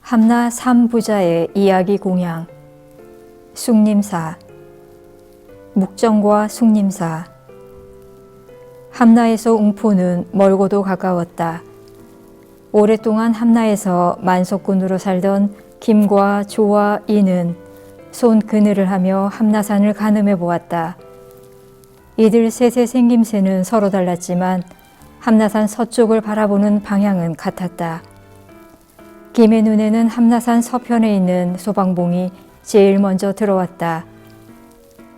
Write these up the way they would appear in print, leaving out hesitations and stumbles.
함나 삼부자의 이야기 공양. 숭림사. 묵정과 숭림사. 함나에서 웅포는 멀고도 가까웠다. 오랫동안 함나에서 만석군으로 살던 김과 조와 이는 손 그늘을 하며 함나산을 가늠해 보았다. 이들 셋의 생김새는 서로 달랐지만 함나산 서쪽을 바라보는 방향은 같았다. 김의 눈에는 함나산 서편에 있는 소방봉이 제일 먼저 들어왔다.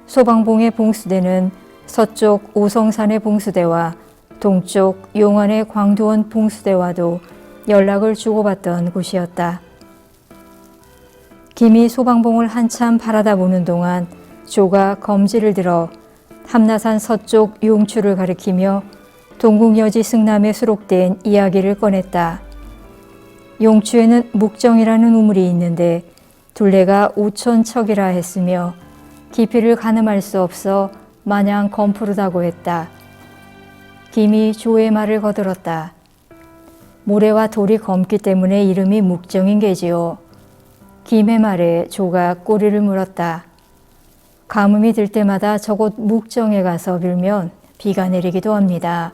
소방봉의 봉수대는 서쪽 오성산의 봉수대와 동쪽 용안의 광두원 봉수대와도 연락을 주고받던 곳이었다. 김이 소방봉을 한참 바라다보는 동안 조가 검지를 들어 함나산 서쪽 용추를 가리키며 동국여지 승남에 수록된 이야기를 꺼냈다. 용추에는 묵정이라는 우물이 있는데 둘레가 5,000척이라 했으며 깊이를 가늠할 수 없어 마냥 검푸르다고 했다. 김이 조의 말을 거들었다. 모래와 돌이 검기 때문에 이름이 묵정인 게지요. 김의 말에 조가 꼬리를 물었다. 가뭄이 들 때마다 저곳 묵정에 가서 빌면 비가 내리기도 합니다.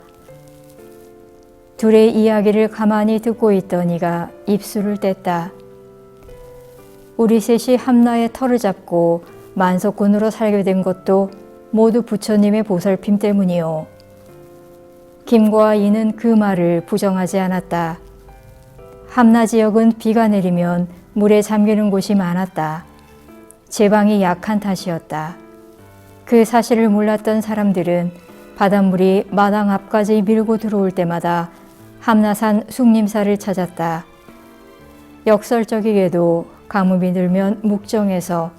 둘의 이야기를 가만히 듣고 있던 이가 입술을 뗐다. 우리 셋이 함나의 터를 잡고 만석군으로 살게 된 것도 모두 부처님의 보살핌 때문이요. 김과 이는 그 말을 부정하지 않았다. 함나 지역은 비가 내리면 물에 잠기는 곳이 많았다. 제방이 약한 탓이었다. 그 사실을 몰랐던 사람들은 바닷물이 마당 앞까지 밀고 들어올 때마다 함나산 숭림사를 찾았다. 역설적이게도 가뭄이 들면 묵정에서,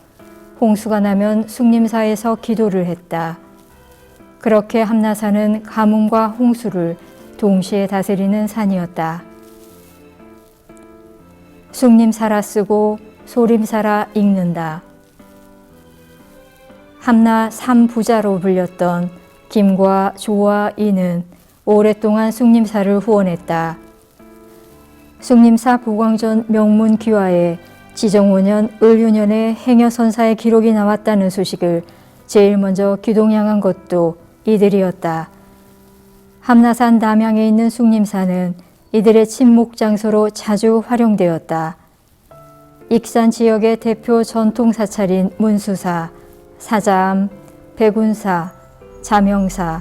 홍수가 나면 숭림사에서 기도를 했다. 그렇게 함나산은 가뭄과 홍수를 동시에 다스리는 산이었다. 숭림사라 쓰고 소림사라 읽는다. 함나 삼부자로 불렸던 김과 조와 이는 오랫동안 숭림사를 후원했다. 숭림사 보광전 명문 귀화에 지정 5년 을유년에 행여선사의 기록이 나왔다는 소식을 제일 먼저 귀동향한 것도 이들이었다. 함나산 남향에 있는 숭림사는 이들의 친목 장소로 자주 활용되었다. 익산 지역의 대표 전통 사찰인 문수사, 사자암, 백운사, 자명사,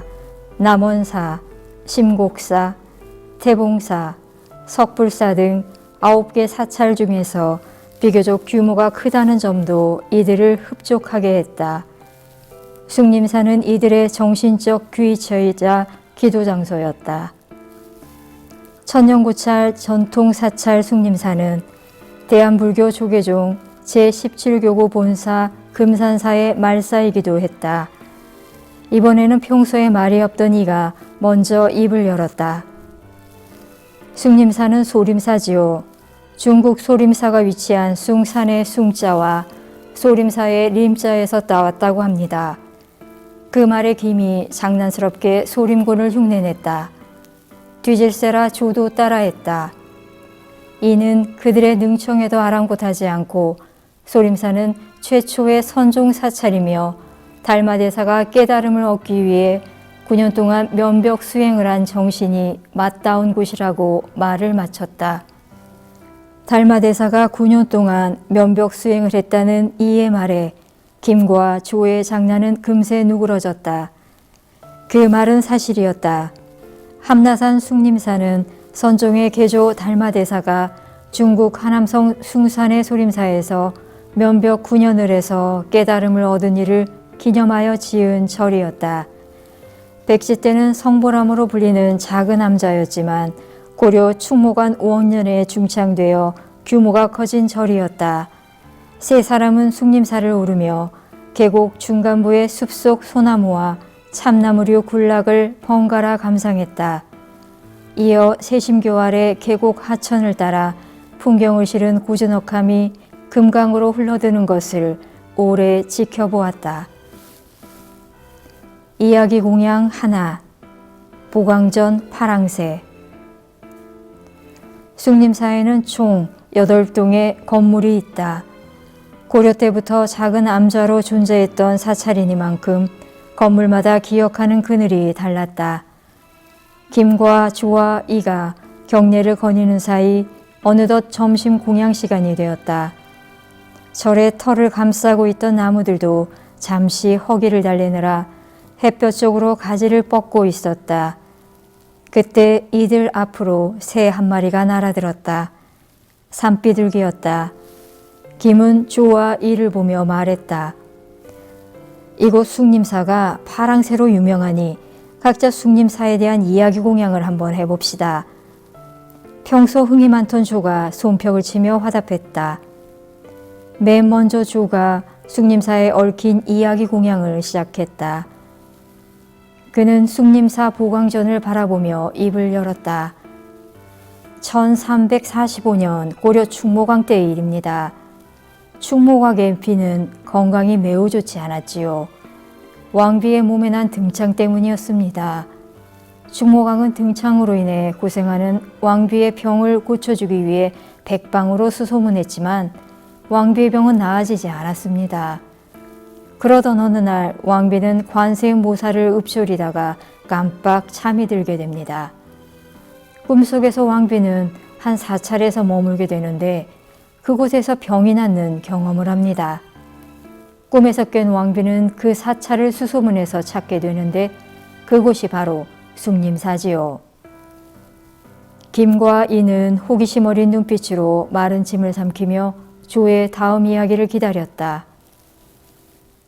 남원사, 심곡사, 태봉사, 석불사 등 9개 사찰 중에서 비교적 규모가 크다는 점도 이들을 흡족하게 했다. 숭림사는 이들의 정신적 귀처이자 기도 장소였다. 천년고찰 전통사찰 숭림사는 대한불교 조계종 제17교구 본사 금산사의 말사이기도 했다. 이번에는 평소에 말이 없던 이가 먼저 입을 열었다. 숭림사는 소림사지요. 중국 소림사가 위치한 숭산의 숭자와 소림사의 림자에서 따왔다고 합니다. 그 말에 김이 장난스럽게 소림군을 흉내냈다. 뒤질세라 조도 따라했다. 이는 그들의 능청에도 아랑곳하지 않고 소림사는 최초의 선종 사찰이며 달마대사가 깨달음을 얻기 위해 9년 동안 면벽 수행을 한 정신이 맞다운 곳이라고 말을 마쳤다. 달마대사가 9년 동안 면벽 수행을 했다는 이의 말에 김과 조의 장난은 금세 누그러졌다. 그 말은 사실이었다. 함나산 숭림사는 선종의 계조 달마대사가 중국 하남성 숭산의 소림사에서 면벽 9년을 해서 깨달음을 얻은 일을 기념하여 지은 절이었다. 백시 때는 성보람으로 불리는 작은 암자였지만 고려 충무관 5학년에 중창되어 규모가 커진 절이었다. 세 사람은 숭림사를 오르며 계곡 중간부의 숲속 소나무와 참나무류 군락을 번갈아 감상했다. 이어 세심교 아래 계곡 하천을 따라 풍경을 실은 고즈넉함이 금강으로 흘러드는 것을 오래 지켜보았다. 이야기 공양 하나. 보광전 파랑새. 숭림사에는 총 8동의 건물이 있다. 고려 때부터 작은 암자로 존재했던 사찰이니만큼 건물마다 기억하는 그늘이 달랐다. 김과 조와 이가 경례를 거니는 사이 어느덧 점심 공양 시간이 되었다. 절의 털을 감싸고 있던 나무들도 잠시 허기를 달래느라 햇볕 쪽으로 가지를 뻗고 있었다. 그때 이들 앞으로 새 한 마리가 날아들었다. 산비둘기였다. 김은 조와 이를 보며 말했다. 이곳 숭림사가 파랑새로 유명하니 각자 숭림사에 대한 이야기 공양을 한번 해봅시다. 평소 흥이 많던 조가 손뼉을 치며 화답했다. 맨 먼저 조가 숭림사에 얽힌 이야기 공양을 시작했다. 그는 숭림사 보광전을 바라보며 입을 열었다. 1345년 고려 충모강 때의 일입니다. 충모각의 비는 건강이 매우 좋지 않았지요. 왕비의 몸에 난 등창 때문이었습니다. 충모강은 등창으로 인해 고생하는 왕비의 병을 고쳐주기 위해 백방으로 수소문했지만 왕비의 병은 나아지지 않았습니다. 그러던 어느 날 왕비는 관세음보살을 읊조리다가 깜빡 잠이 들게 됩니다. 꿈속에서 왕비는 한 사찰에서 머물게 되는데 그곳에서 병이 낫는 경험을 합니다. 꿈에서 깬 왕비는 그 사찰을 수소문해서 찾게 되는데 그곳이 바로 숭림사지요. 김과 이는 호기심 어린 눈빛으로 마른 침을 삼키며 조의 다음 이야기를 기다렸다.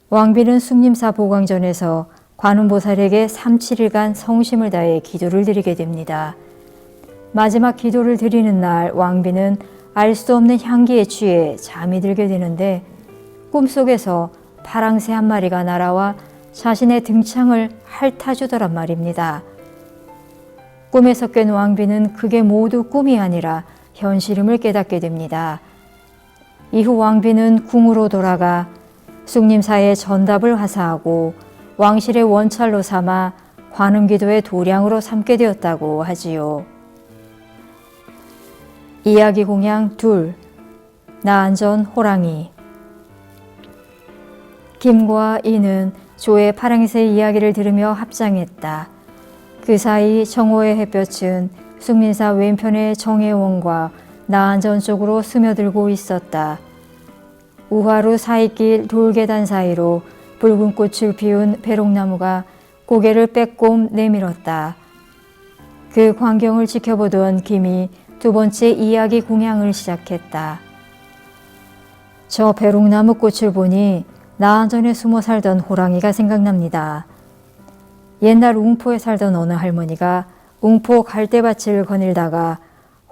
왕비는 숭림사 보광전에서 관음보살에게 3-7일간 성심을 다해 기도를 드리게 됩니다. 마지막 기도를 드리는 날 왕비는 알 수 없는 향기에 취해 잠이 들게 되는데 꿈속에서 파랑새 한 마리가 날아와 자신의 등창을 핥아주더란 말입니다. 꿈에서 깬 왕비는 그게 모두 꿈이 아니라 현실임을 깨닫게 됩니다. 이후 왕비는 궁으로 돌아가 숭림사의 전답을 화사하고 왕실의 원찰로 삼아 관음기도의 도량으로 삼게 되었다고 하지요. 이야기 공양 2. 나안전 호랑이. 김과 이는 조의 파랑새 이야기를 들으며 합장했다. 그 사이 정오의 햇볕은 숭림사 왼편의 정혜원과 나안전 쪽으로 스며들고 있었다. 우하루 사이길 돌계단 사이로 붉은 꽃을 피운 배롱나무가 고개를 빼꼼 내밀었다. 그 광경을 지켜보던 김이 두 번째 이야기 공양을 시작했다. 저 배롱나무 꽃을 보니 나안전에 숨어 살던 호랑이가 생각납니다. 옛날 웅포에 살던 어느 할머니가 웅포 갈대밭을 거닐다가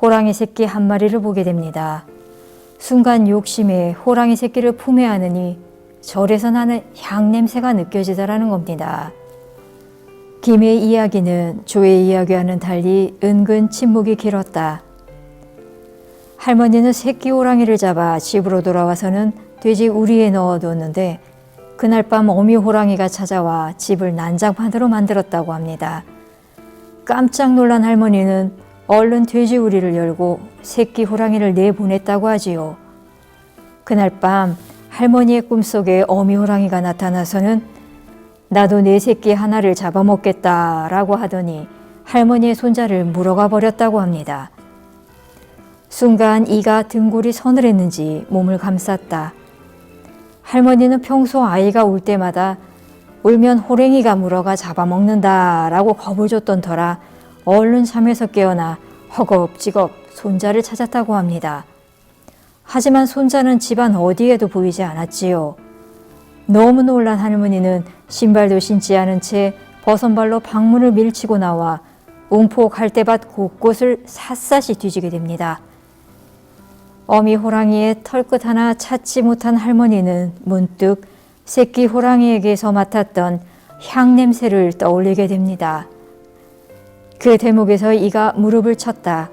호랑이 새끼 한 마리를 보게 됩니다. 순간 욕심에 호랑이 새끼를 품에 안으니 절에서 나는 향 냄새가 느껴지더라는 겁니다. 김의 이야기는 조의 이야기와는 달리 은근 침묵이 길었다. 할머니는 새끼 호랑이를 잡아 집으로 돌아와서는 돼지 우리에 넣어두었는데 그날 밤 어미 호랑이가 찾아와 집을 난장판으로 만들었다고 합니다. 깜짝 놀란 할머니는 얼른 돼지 우리를 열고 새끼 호랑이를 내보냈다고 하지요. 그날 밤 할머니의 꿈속에 어미 호랑이가 나타나서는 나도 내 새끼 하나를 잡아먹겠다라고 하더니 할머니의 손자를 물어가 버렸다고 합니다. 순간 이가 등골이 서늘했는지 몸을 감쌌다. 할머니는 평소 아이가 울 때마다 울면 호랭이가 물어가 잡아먹는다라고 겁을 줬던 터라 얼른 잠에서 깨어나 허겁지겁 손자를 찾았다고 합니다. 하지만 손자는 집안 어디에도 보이지 않았지요. 너무 놀란 할머니는 신발도 신지 않은 채 버선발로 방문을 밀치고 나와 웅포 갈대밭 곳곳을 샅샅이 뒤지게 됩니다. 어미 호랑이의 털끝 하나 찾지 못한 할머니는 문득 새끼 호랑이에게서 맡았던 향 냄새를 떠올리게 됩니다. 그 대목에서 이가 무릎을 쳤다.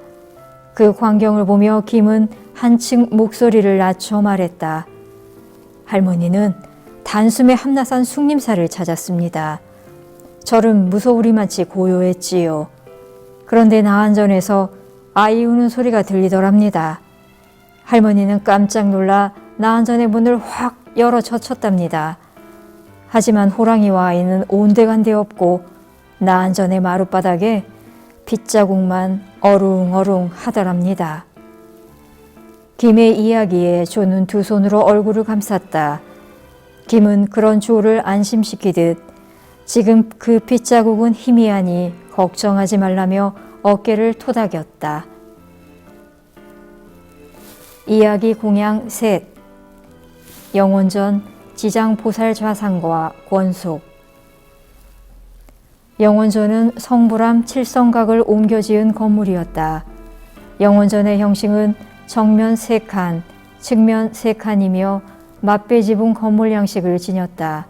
그 광경을 보며 김은 한층 목소리를 낮춰 말했다. 할머니는 단숨에 함나산 숭림사를 찾았습니다. 절은 무서우리만치 고요했지요. 그런데 나안전에서 아이 우는 소리가 들리더랍니다. 할머니는 깜짝 놀라 나한전의 문을 확 열어 젖혔답니다. 하지만 호랑이와 아이는 온데간데 없고 나한전의 마룻바닥에 핏자국만 어룽어룽 하더랍니다. 김의 이야기에 조는 두 손으로 얼굴을 감쌌다. 김은 그런 조를 안심시키듯 지금 그 핏자국은 희미하니 걱정하지 말라며 어깨를 토닥였다. 이야기 공양 셋. 영원전 지장보살 좌상과 권속. 영원전은 성불암 칠성각을 옮겨 지은 건물이었다. 영원전의 형식은 정면 3칸, 측면 3칸이며 맞배지붕 건물 양식을 지녔다.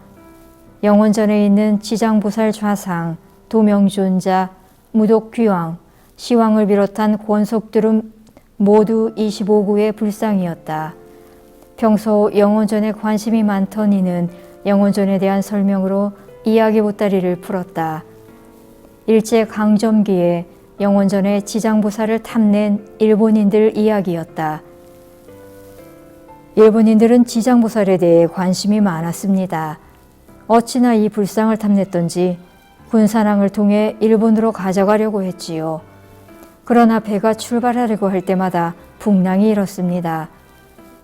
영원전에 있는 지장보살 좌상, 도명존자, 무독귀왕, 시왕을 비롯한 권속들은 모두 25구의 불상이었다. 평소 영원전에 관심이 많던 이는 영원전에 대한 설명으로 이야기 보따리를 풀었다. 일제 강점기에 영원전에 지장보살을 탐낸 일본인들 이야기였다. 일본인들은 지장보살에 대해 관심이 많았습니다. 어찌나 이 불상을 탐냈던지 군사랑을 통해 일본으로 가져가려고 했지요. 그러나 배가 출발하려고 할 때마다 풍랑이 일었습니다.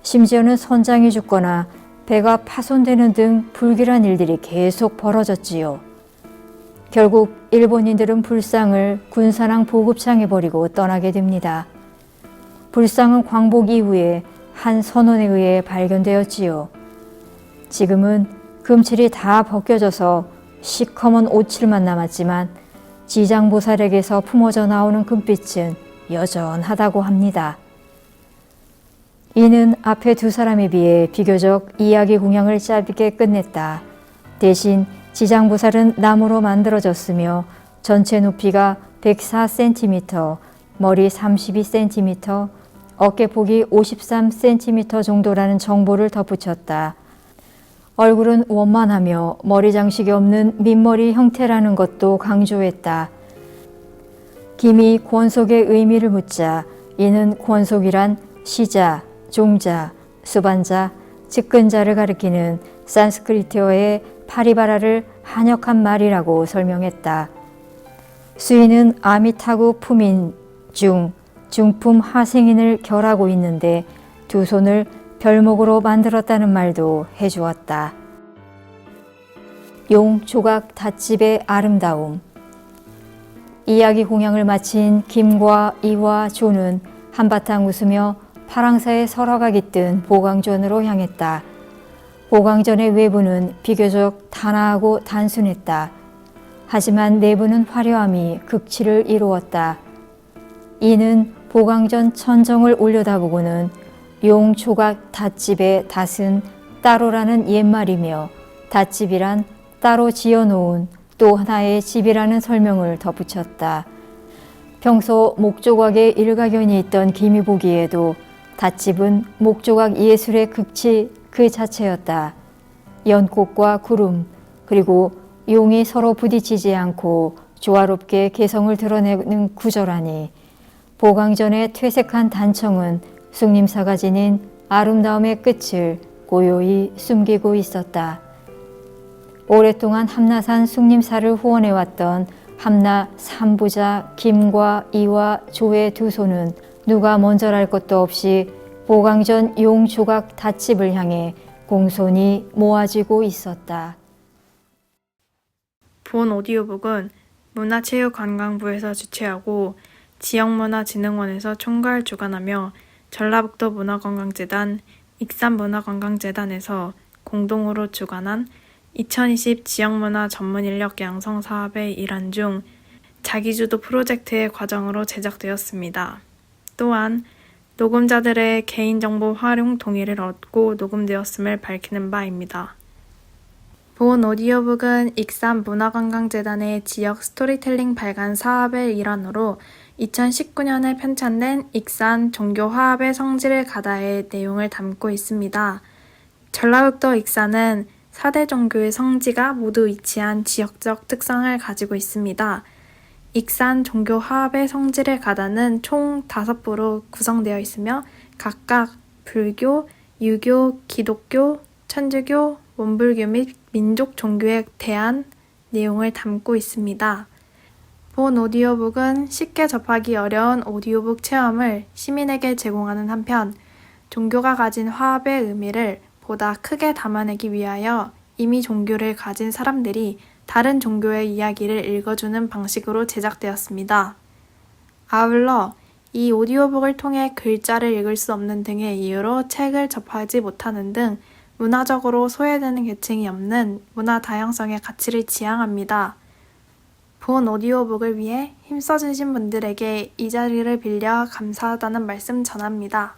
심지어는 선장이 죽거나 배가 파손되는 등 불길한 일들이 계속 벌어졌지요. 결국 일본인들은 불상을 군사랑 보급창에 버리고 떠나게 됩니다. 불상은 광복 이후에 한 선원에 의해 발견되었지요. 지금은 금칠이 다 벗겨져서 시커먼 오칠만 남았지만 지장보살에게서 품어져 나오는 금빛은 여전하다고 합니다. 이는 앞에 두 사람에 비해 비교적 이야기 공양을 짧게 끝냈다. 대신 지장보살은 나무로 만들어졌으며 전체 높이가 104cm, 머리 32cm, 어깨폭이 53cm 정도라는 정보를 덧붙였다. 얼굴은 원만하며 머리 장식이 없는 민머리 형태라는 것도 강조했다. 김이 권속의 의미를 묻자 이는 권속이란 시자, 종자, 수반자, 측근자를 가리키는 산스크리트어의 파리바라를 한역한 말이라고 설명했다. 수인은 아미타구 품인 중, 중품 하생인을 결하고 있는데 두 손을 별목으로 만들었다는 말도 해주었다. 용 조각 닷집의 아름다움. 이야기 공양을 마친 김과 이와 조는 한바탕 웃으며 파랑사에 설화가 깃든 보광전으로 향했다. 보광전의 외부는 비교적 단아하고 단순했다. 하지만 내부는 화려함이 극치를 이루었다. 이는 보광전 천정을 올려다보고는 용 조각 닷집의 닷은 따로라는 옛말이며 닷집이란 따로 지어놓은 또 하나의 집이라는 설명을 덧붙였다. 평소 목조각에 일가견이 있던 김이 보기에도 닷집은 목조각 예술의 극치 그 자체였다. 연꽃과 구름 그리고 용이 서로 부딪히지 않고 조화롭게 개성을 드러내는 구조라니 보광전의 퇴색한 단청은 숭림사가 지닌 아름다움의 끝을 고요히 숨기고 있었다. 오랫동안 함나산 숭림사를 후원해왔던 함나 삼부자 김과 이와 조의 두 손은 누가 먼저랄 것도 없이 보광전 용조각 닷집을 향해 공손히 모아지고 있었다. 본 오디오북은 문화체육관광부에서 주최하고 지역문화진흥원에서 총괄 주관하며 전라북도 문화관광재단, 익산문화관광재단에서 공동으로 주관한 2020 지역문화 전문인력 양성 사업의 일환 중 자기주도 프로젝트의 과정으로 제작되었습니다. 또한 녹음자들의 개인정보 활용 동의를 얻고 녹음되었음을 밝히는 바입니다. 본 오디오북은 익산문화관광재단의 지역 스토리텔링 발간 사업의 일환으로 2019년에 편찬된 익산 종교화합의 성지를 가다의 내용을 담고 있습니다. 전라북도 익산은 4대 종교의 성지가 모두 위치한 지역적 특성을 가지고 있습니다. 익산 종교화합의 성지를 가다는 총 5부로 구성되어 있으며 각각 불교, 유교, 기독교, 천주교, 원불교 및 민족 종교에 대한 내용을 담고 있습니다. 본 오디오북은 쉽게 접하기 어려운 오디오북 체험을 시민에게 제공하는 한편 종교가 가진 화합의 의미를 보다 크게 담아내기 위하여 이미 종교를 가진 사람들이 다른 종교의 이야기를 읽어주는 방식으로 제작되었습니다. 아울러 이 오디오북을 통해 글자를 읽을 수 없는 등의 이유로 책을 접하지 못하는 등 문화적으로 소외되는 계층이 없는 문화 다양성의 가치를 지향합니다. 본 오디오북을 위해 힘써주신 분들에게 이 자리를 빌려 감사하다는 말씀 전합니다.